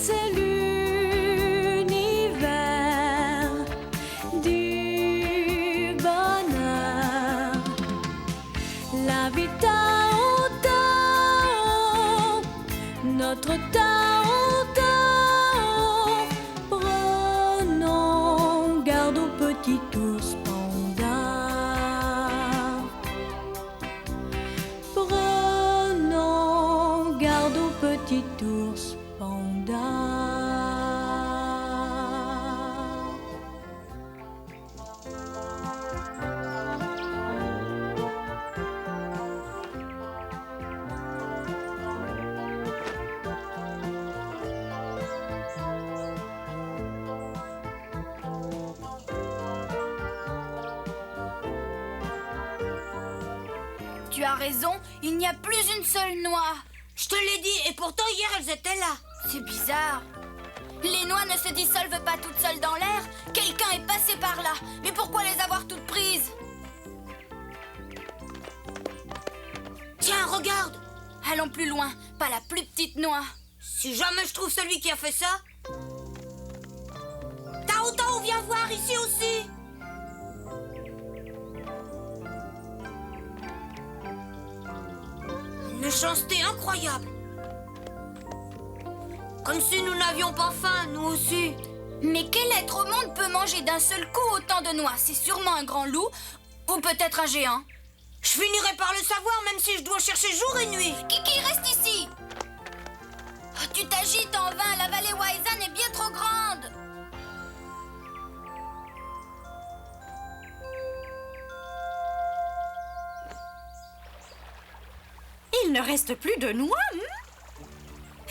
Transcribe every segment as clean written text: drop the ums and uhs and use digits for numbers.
c'est l'univers du bonheur. La vie Tao Tao, notre Tao Tao. Prenons garde au petit ours panda. Prenons garde au petit ours panda. Tu as raison, il n'y a plus une seule noix. Je te l'ai dit, et pourtant hier elles étaient là. C'est bizarre. Les noix ne se dissolvent pas toutes seules dans l'air. Quelqu'un est passé par là. Mais pourquoi les avoir toutes prises? Tiens, regarde. Allons plus loin, pas la plus petite noix. Si jamais je trouve celui qui a fait ça. Tao Tao, viens voir ici aussi. Une méchanceté incroyable. Comme si nous n'avions pas faim, nous aussi. Mais quel être au monde peut manger d'un seul coup autant de noix? C'est sûrement un grand loup, ou peut-être un géant. Je finirai par le savoir, même si je dois chercher jour et nuit. Kiki, reste ici. Oh, tu t'agites en vain, la vallée Waisan est bien trop grande. Il ne reste plus de noix,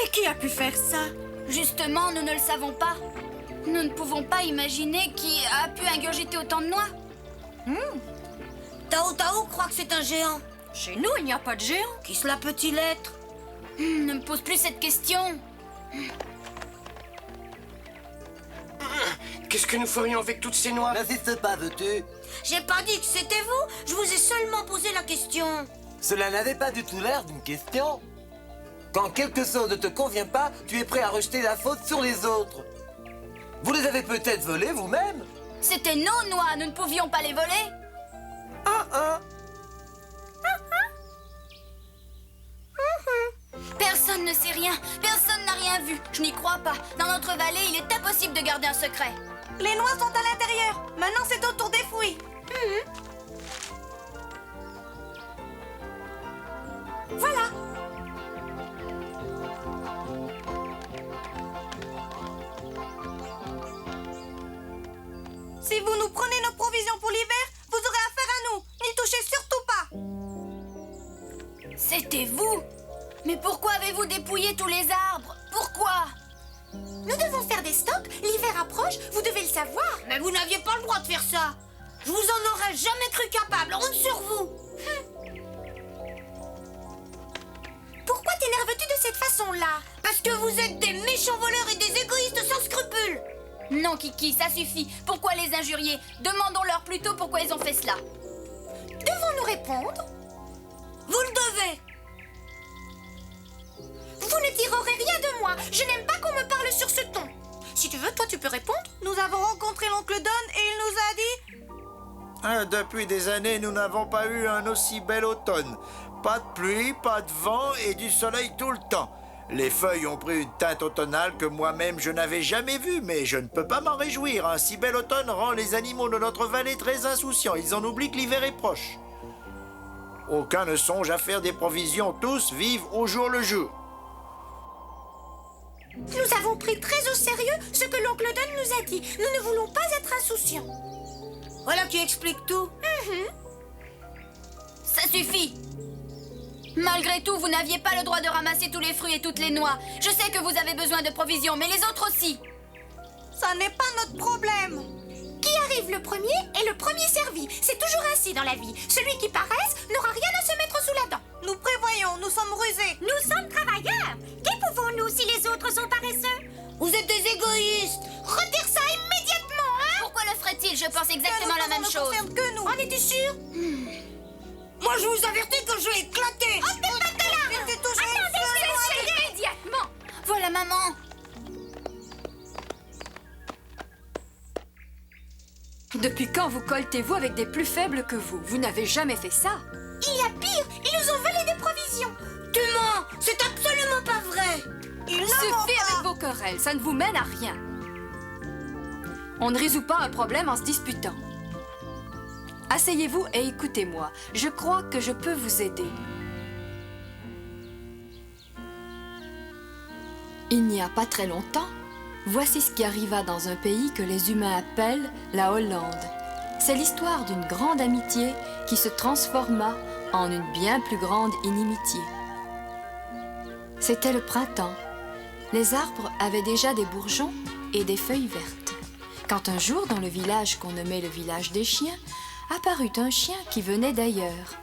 Et qui a pu faire ça? Justement, nous ne le savons pas. Nous ne pouvons pas imaginer qui a pu ingurgiter autant de noix. Tao Tao croit que c'est un géant. Chez nous, il n'y a pas de géant. Qui cela peut-il être? Ne me pose plus cette question. Qu'est-ce que nous ferions avec toutes ces noix? N'insiste pas, veux-tu? J'ai pas dit que c'était vous. Je vous ai seulement posé la question. Cela n'avait pas du tout l'air d'une question. Quand quelque chose ne te convient pas, tu es prêt à rejeter la faute sur les autres. Vous les avez peut-être volées vous-même. C'était nos noix, nous ne pouvions pas les voler. Personne ne sait rien, personne n'a rien vu. Je n'y crois pas. Dans notre vallée, il est impossible de garder un secret. Les noix sont à l'intérieur. Maintenant, c'est au tour des fouilles. Voilà. Si vous nous prenez nos provisions pour l'hiver, vous aurez affaire à nous. N'y touchez surtout pas. C'était vous? Mais pourquoi avez-vous dépouillé tous les arbres? Pourquoi? Nous devons faire des stocks. L'hiver approche, vous devez le savoir. Mais vous n'aviez pas le droit de faire ça. Je vous en aurais jamais cru capable. Honte sur vous. Pourquoi t'énerves-tu de cette façon-là? Parce que vous êtes des méchants voleurs et des égoïstes sans scrupules. Non, Kiki, ça suffit. Pourquoi les injurier? Demandons-leur plutôt pourquoi ils ont fait cela. Devons-nous répondre? Vous le devez. Vous ne tirerez rien de moi. Je n'aime pas qu'on me parle sur ce ton. Si tu veux, toi, tu peux répondre. Nous avons rencontré l'oncle Don et il nous a dit... Depuis des années, nous n'avons pas eu un aussi bel automne. Pas de pluie, pas de vent et du soleil tout le temps. Les feuilles ont pris une teinte automnale que moi-même je n'avais jamais vue, mais je ne peux pas m'en réjouir. Un si bel automne rend les animaux de notre vallée très insouciants. Ils en oublient que l'hiver est proche. Aucun ne songe à faire des provisions. Tous vivent au jour le jour. Nous avons pris très au sérieux ce que l'oncle Don nous a dit. Nous ne voulons pas être insouciants. Voilà qui explique tout. Ça suffit. Malgré tout, vous n'aviez pas le droit de ramasser tous les fruits et toutes les noix. Je sais que vous avez besoin de provisions, mais les autres aussi. Ça n'est pas notre problème. Qui arrive le premier est le premier servi. C'est toujours ainsi dans la vie. Celui qui paresse n'aura rien à se mettre sous la dent. Nous prévoyons, nous sommes rusés. Nous sommes travailleurs. Qui pouvons-nous si les autres sont paresseux? Vous êtes des égoïstes. Retire ça immédiatement, hein? Pourquoi le ferait-il? Je pense exactement la même chose. Ça ne concerne que nous. En es-tu sûr? Moi, je vous avertis que je vais éclater. Oh, t'es pas de là! Attendez, cessez immédiatement. Voilà, maman. Depuis quand vous coltez-vous avec des plus faibles que vous? Vous n'avez jamais fait ça. Il y a pire, ils nous ont volé des provisions. Tu mens. C'est absolument pas vrai. Suffit avec vos querelles, ça ne vous mène à rien. On ne résout pas un problème en se disputant. Asseyez-vous et écoutez-moi. Je crois que je peux vous aider. Il n'y a pas très longtemps, voici ce qui arriva dans un pays que les humains appellent la Hollande. C'est l'histoire d'une grande amitié qui se transforma en une bien plus grande inimitié. C'était le printemps. Les arbres avaient déjà des bourgeons et des feuilles vertes. Quand un jour, dans le village qu'on nommait le village des chiens, apparut un chien qui venait d'ailleurs.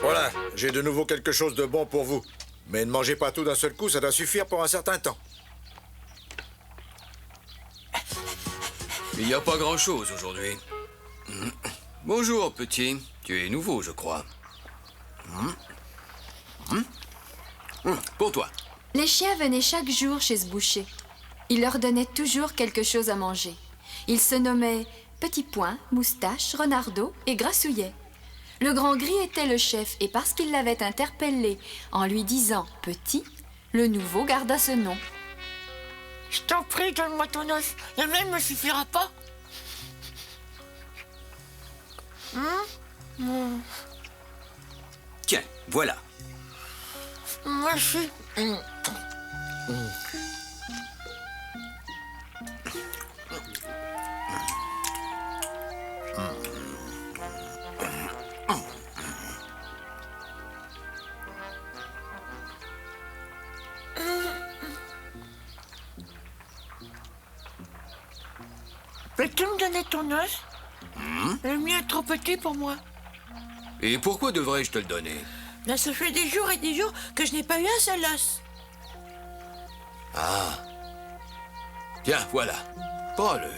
Voilà, j'ai de nouveau quelque chose de bon pour vous. Mais ne mangez pas tout d'un seul coup, ça doit suffire pour un certain temps. Il n'y a pas grand-chose aujourd'hui. Bonjour, petit. Tu es nouveau, je crois. Pour toi. Les chiens venaient chaque jour chez ce boucher. Il leur donnait toujours quelque chose à manger. Ils se nommaient Petit Point, Moustache, Renardeau et Grassouillet. Le grand gris était le chef et parce qu'il l'avait interpellé en lui disant « Petit », le nouveau garda ce nom. Je t'en prie, donne-moi ton os. Le mien ne me suffira pas. Tiens, voilà. Merci. Peux-tu me donner ton os? Le mien est trop petit pour moi. Et pourquoi devrais-je te le donner? Là, ça fait des jours et des jours que je n'ai pas eu un seul os. Ah. Tiens, voilà. Prends-le.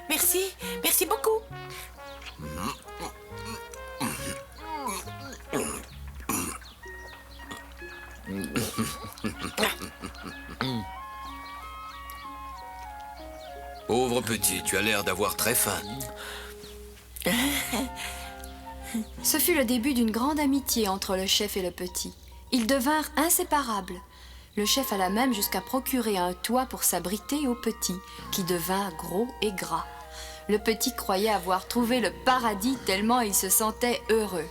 Merci, merci beaucoup. Pauvre petit, tu as l'air d'avoir très faim. Ce fut le début d'une grande amitié entre le chef et le petit. Ils devinrent inséparables. Le chef alla même jusqu'à procurer un toit pour s'abriter au petit, qui devint gros et gras. Le petit croyait avoir trouvé le paradis tellement il se sentait heureux.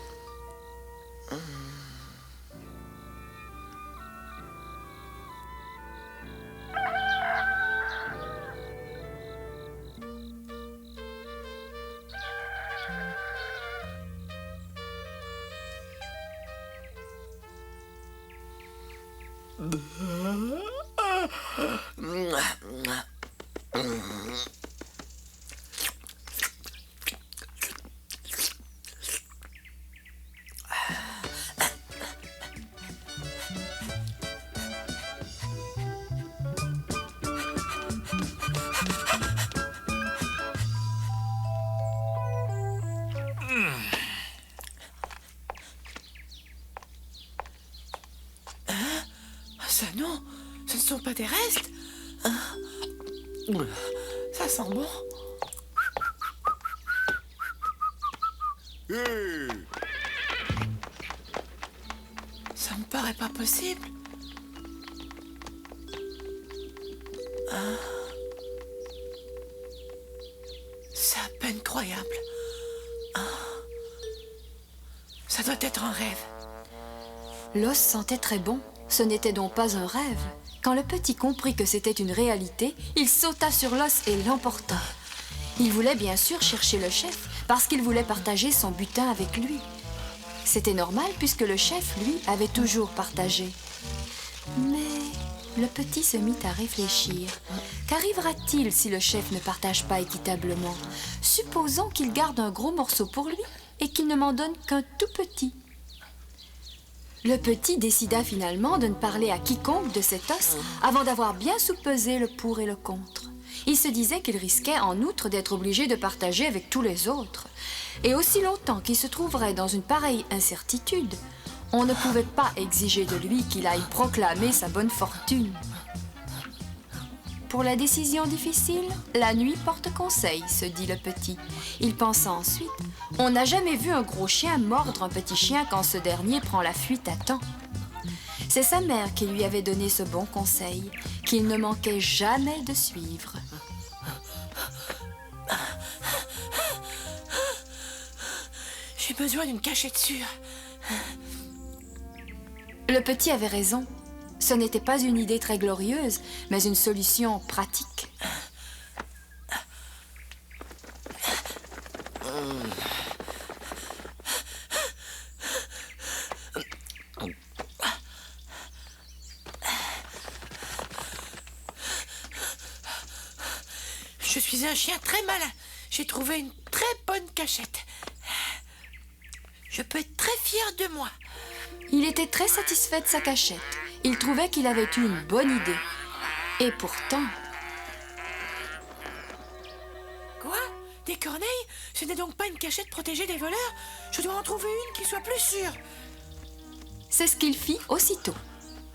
Ça non, ce ne sont pas des restes. Ça sent bon. Ça me paraît pas possible. C'est à peine croyable. Ça doit être un rêve. L'os sentait très bon. Ce n'était donc pas un rêve. Quand le petit comprit que c'était une réalité, il sauta sur l'os et l'emporta. Il voulait bien sûr chercher le chef parce qu'il voulait partager son butin avec lui. C'était normal puisque le chef, lui, avait toujours partagé. Mais le petit se mit à réfléchir. Qu'arrivera-t-il si le chef ne partage pas équitablement? Supposons qu'il garde un gros morceau pour lui et qu'il ne m'en donne qu'un tout petit. Le petit décida finalement de ne parler à quiconque de cet os avant d'avoir bien soupesé le pour et le contre. Il se disait qu'il risquait en outre d'être obligé de partager avec tous les autres. Et aussi longtemps qu'il se trouverait dans une pareille incertitude, on ne pouvait pas exiger de lui qu'il aille proclamer sa bonne fortune. Pour la décision difficile, la nuit porte conseil, se dit le petit. Il pensa ensuite, on n'a jamais vu un gros chien mordre un petit chien quand ce dernier prend la fuite à temps. C'est sa mère qui lui avait donné ce bon conseil, qu'il ne manquait jamais de suivre. J'ai besoin d'une cachette sûre. Le petit avait raison. Ce n'était pas une idée très glorieuse, mais une solution pratique. Je suis un chien très malin. J'ai trouvé une très bonne cachette. Je peux être très fier de moi. Il était très satisfait de sa cachette. Il trouvait qu'il avait eu une bonne idée. Et pourtant... Quoi? Des corneilles? Ce n'est donc pas une cachette protégée des voleurs? Je dois en trouver une qui soit plus sûre. C'est ce qu'il fit aussitôt.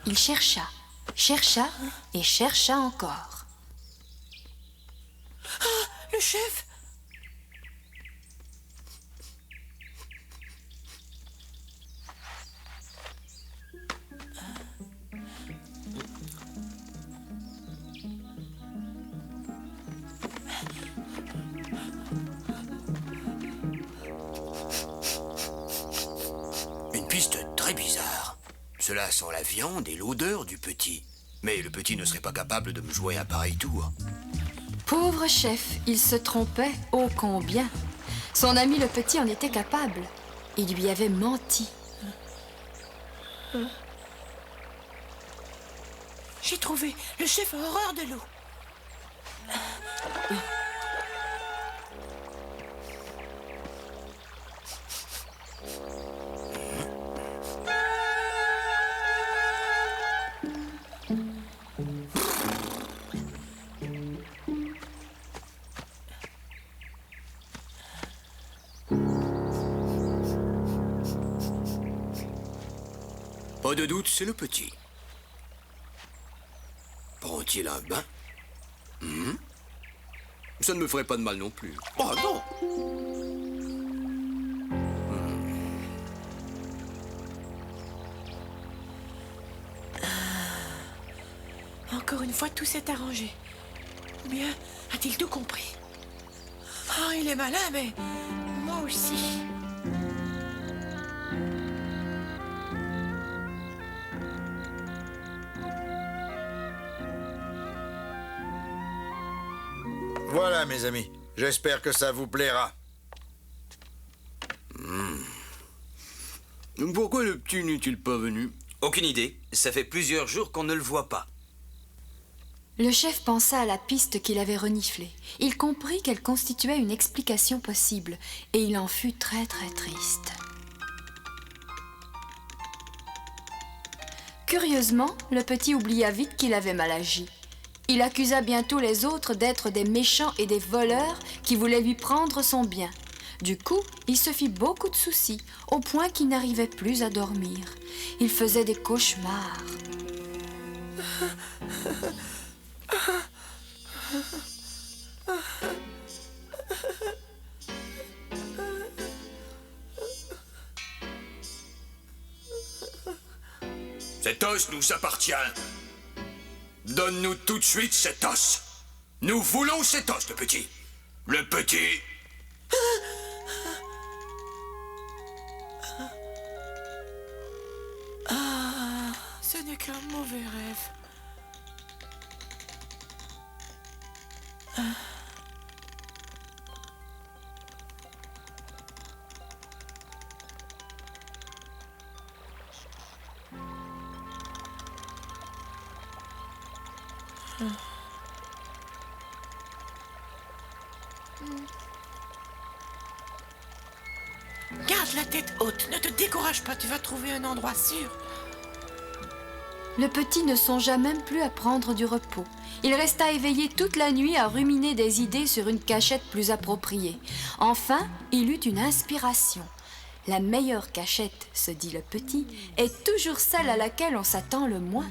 Il chercha, chercha et chercha encore. Ah, le chef! Une piste très bizarre. Cela sent la viande et l'odeur du petit. Mais le petit ne serait pas capable de me jouer un pareil tour. Pauvre chef, il se trompait ô combien. Son ami le petit en était capable. Il lui avait menti. J'ai trouvé. Le chef a horreur de l'eau. Pas de doute, c'est le petit. Prend-il un bain? Ça ne me ferait pas de mal non plus. Oh non! Encore une fois, tout s'est arrangé. Ou bien, a-t-il tout compris? Oh, il est malin, mais moi aussi. Voilà, mes amis. J'espère que ça vous plaira. Pourquoi le petit n'est-il pas venu? Aucune idée. Ça fait plusieurs jours qu'on ne le voit pas. Le chef pensa à la piste qu'il avait reniflée. Il comprit qu'elle constituait une explication possible, et il en fut très très triste. Curieusement, le petit oublia vite qu'il avait mal agi. Il accusa bientôt les autres d'être des méchants et des voleurs qui voulaient lui prendre son bien. Du coup, il se fit beaucoup de soucis, au point qu'il n'arrivait plus à dormir. Il faisait des cauchemars. Cet os nous appartient. Donne-nous tout de suite cet os. Nous voulons cet os, le petit. Le petit... Ah, ce n'est qu'un mauvais rêve. Garde la tête haute, ne te décourage pas, tu vas trouver un endroit sûr. Le petit ne songea même plus à prendre du repos. Il resta éveillé toute la nuit à ruminer des idées sur une cachette plus appropriée. Enfin, il eut une inspiration. La meilleure cachette, se dit le petit, est toujours celle à laquelle on s'attend le moins.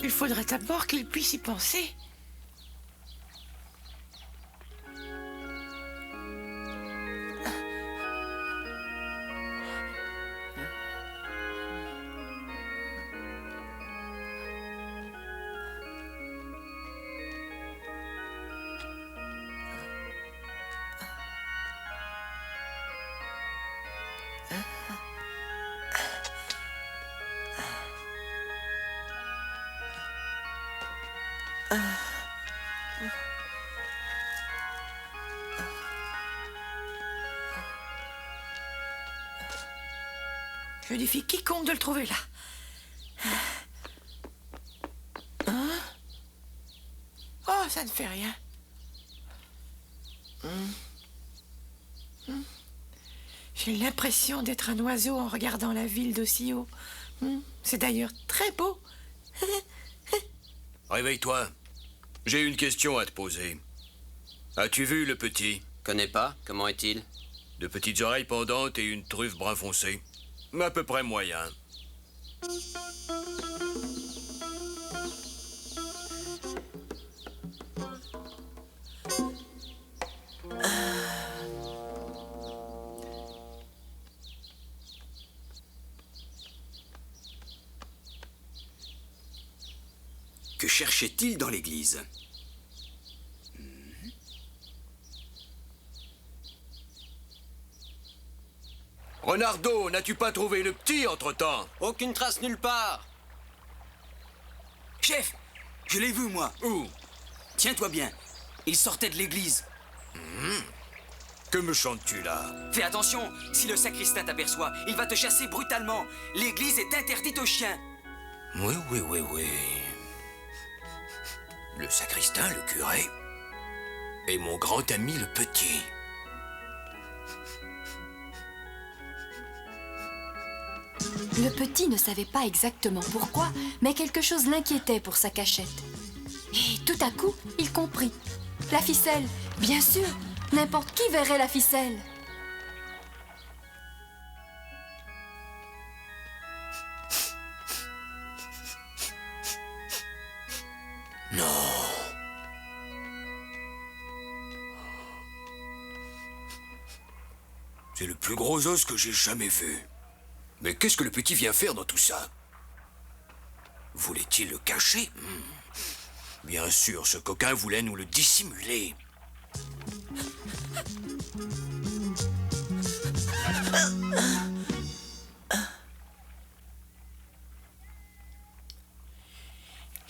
Il faudrait d'abord qu'il puisse y penser. Je défie quiconque de le trouver là. Hein? Oh, ça ne fait rien. J'ai l'impression d'être un oiseau en regardant la ville d'aussi haut. C'est d'ailleurs très beau. Réveille-toi. J'ai une question à te poser. As-tu vu le petit? Connais pas? Comment est-il? De petites oreilles pendantes et une truffe brun foncé. À peu près moyen. Que cherchait-il dans l'église? Renardo, n'as-tu pas trouvé le petit entre-temps? Aucune trace nulle part. Chef, je l'ai vu, moi. Où? Tiens-toi bien, il sortait de l'église. Que me chantes-tu là? Fais attention, si le sacristain t'aperçoit, il va te chasser brutalement. L'église est interdite aux chiens. Oui. Le sacristain, le curé, et mon grand ami le petit. Le petit ne savait pas exactement pourquoi, mais quelque chose l'inquiétait pour sa cachette. Et tout à coup, il comprit. La ficelle, bien sûr, n'importe qui verrait la ficelle. Non. C'est le plus gros os que j'ai jamais vu. Mais qu'est-ce que le petit vient faire dans tout ça? Voulait-il le cacher? Bien sûr, ce coquin voulait nous le dissimuler.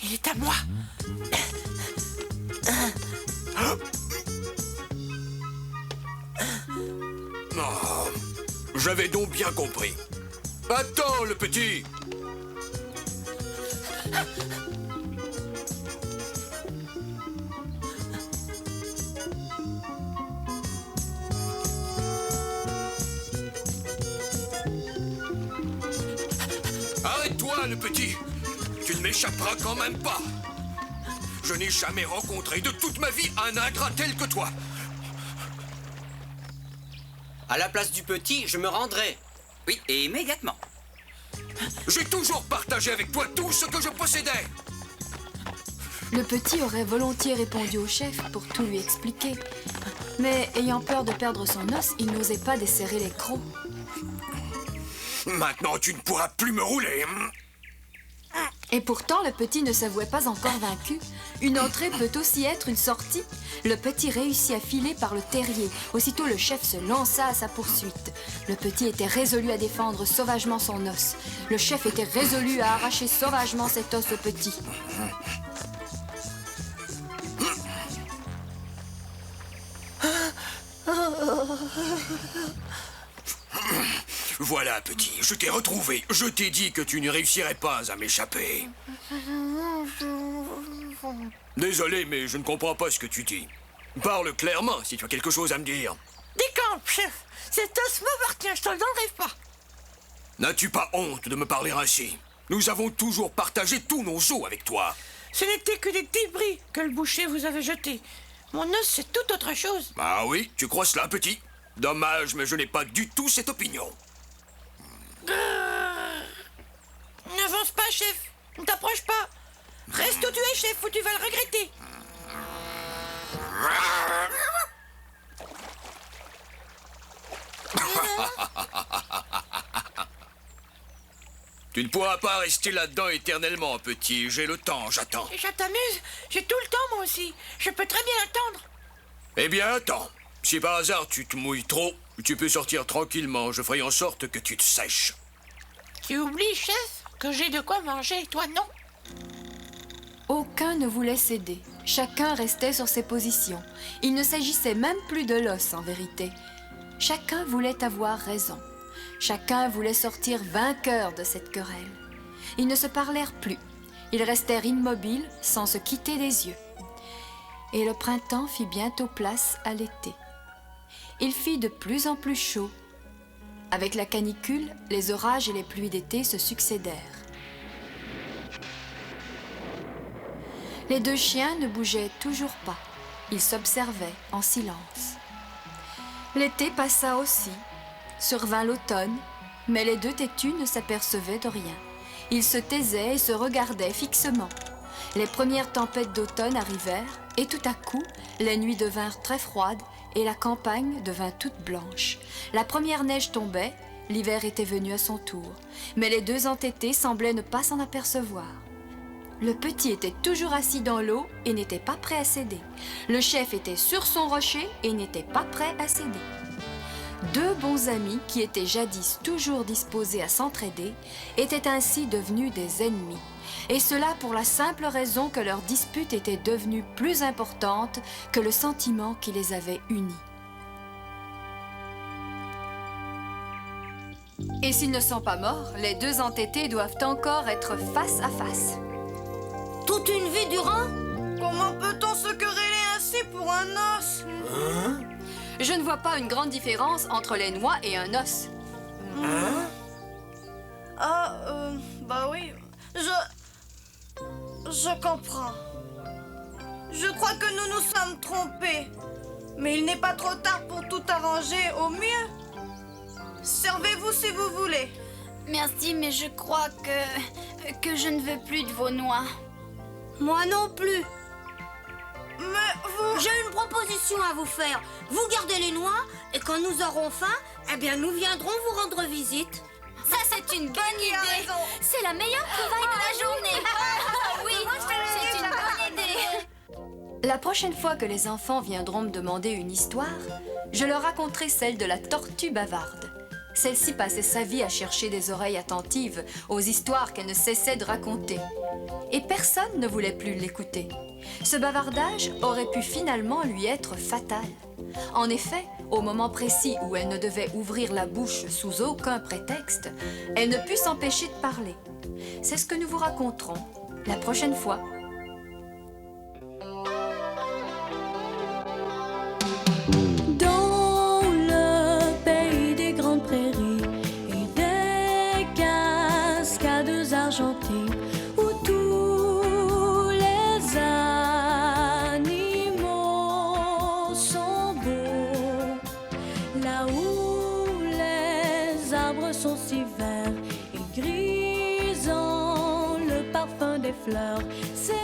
Il est à moi. Oh, j'avais donc bien compris. Attends, le petit! Arrête-toi, le petit! Tu ne m'échapperas quand même pas! Je n'ai jamais rencontré de toute ma vie un ingrat tel que toi! À la place du petit, je me rendrai. Oui, et immédiatement. J'ai toujours partagé avec toi tout ce que je possédais! Le petit aurait volontiers répondu au chef pour tout lui expliquer. Mais ayant peur de perdre son os, il n'osait pas desserrer les crocs. Maintenant, tu ne pourras plus me rouler! Et pourtant, le petit ne s'avouait pas encore vaincu. Une entrée peut aussi être une sortie. Le petit réussit à filer par le terrier. Aussitôt, le chef se lança à sa poursuite. Le petit était résolu à défendre sauvagement son os. Le chef était résolu à arracher sauvagement cet os au petit. Voilà, petit, je t'ai retrouvé. Je t'ai dit que tu ne réussirais pas à m'échapper. Désolé, mais je ne comprends pas ce que tu dis. Parle clairement si tu as quelque chose à me dire. Décampe, chef. Cet os m'appartient, je te le donnerai pas. N'as-tu pas honte de me parler ainsi? Nous avons toujours partagé tous nos os avec toi. Ce n'était que des débris que le boucher vous avait jetés. Mon os, c'est tout autre chose. Ah oui, tu crois cela, petit? Dommage, mais je n'ai pas du tout cette opinion. N'avance pas, chef. Ne t'approche pas. Reste où tu es, chef, ou tu vas le regretter. Tu ne pourras pas rester là-dedans éternellement, petit. J'ai le temps, j'attends. Et ça t'amuse? J'ai tout le temps, moi aussi. Je peux très bien attendre. Eh bien, attends. Si par hasard tu te mouilles trop, tu peux sortir tranquillement. Je ferai en sorte que tu te sèches. Tu oublies, chef, que j'ai de quoi manger, toi non? Aucun ne voulait céder. Chacun restait sur ses positions. Il ne s'agissait même plus de l'os, en vérité. Chacun voulait avoir raison. Chacun voulait sortir vainqueur de cette querelle. Ils ne se parlèrent plus. Ils restèrent immobiles, sans se quitter des yeux. Et le printemps fit bientôt place à l'été. Il fit de plus en plus chaud. Avec la canicule, les orages et les pluies d'été se succédèrent. Les deux chiens ne bougeaient toujours pas. Ils s'observaient en silence. L'été passa aussi. Survint l'automne, mais les deux têtus ne s'apercevaient de rien. Ils se taisaient et se regardaient fixement. Les premières tempêtes d'automne arrivèrent, et tout à coup, les nuits devinrent très froides et la campagne devint toute blanche. La première neige tombait, l'hiver était venu à son tour, mais les deux entêtés semblaient ne pas s'en apercevoir. Le petit était toujours assis dans l'eau et n'était pas prêt à céder. Le chef était sur son rocher et n'était pas prêt à céder. Deux bons amis, qui étaient jadis toujours disposés à s'entraider, étaient ainsi devenus des ennemis. Et cela pour la simple raison que leur dispute était devenue plus importante que le sentiment qui les avait unis. Et s'ils ne sont pas morts, les deux entêtés doivent encore être face à face. Toute une vie durant? Comment peut-on se quereller ainsi pour un os? Je ne vois pas une grande différence entre les noix et un os. Bah oui. Je comprends. Je crois que nous nous sommes trompés. Mais il n'est pas trop tard pour tout arranger au mieux. Servez-vous si vous voulez. Merci, mais je crois que je ne veux plus de vos noix. Moi non plus. Mais vous... J'ai une proposition à vous faire. Vous gardez les noix et quand nous aurons faim, eh bien nous viendrons vous rendre visite. Ça, c'est une bonne idée. C'est la meilleure trouvaille de la journée. Oui, c'est une bonne idée. La prochaine fois que les enfants viendront me demander une histoire, je leur raconterai celle de la tortue bavarde. Celle-ci passait sa vie à chercher des oreilles attentives aux histoires qu'elle ne cessait de raconter. Et personne ne voulait plus l'écouter. Ce bavardage aurait pu finalement lui être fatal. En effet, au moment précis où elle ne devait ouvrir la bouche sous aucun prétexte, elle ne put s'empêcher de parler. C'est ce que nous vous raconterons la prochaine fois. Dans le pays des grandes prairies et des cascades argentées, où tous les animaux sont beaux, là où les arbres sont si verts et grisants, le parfum des fleurs, c'est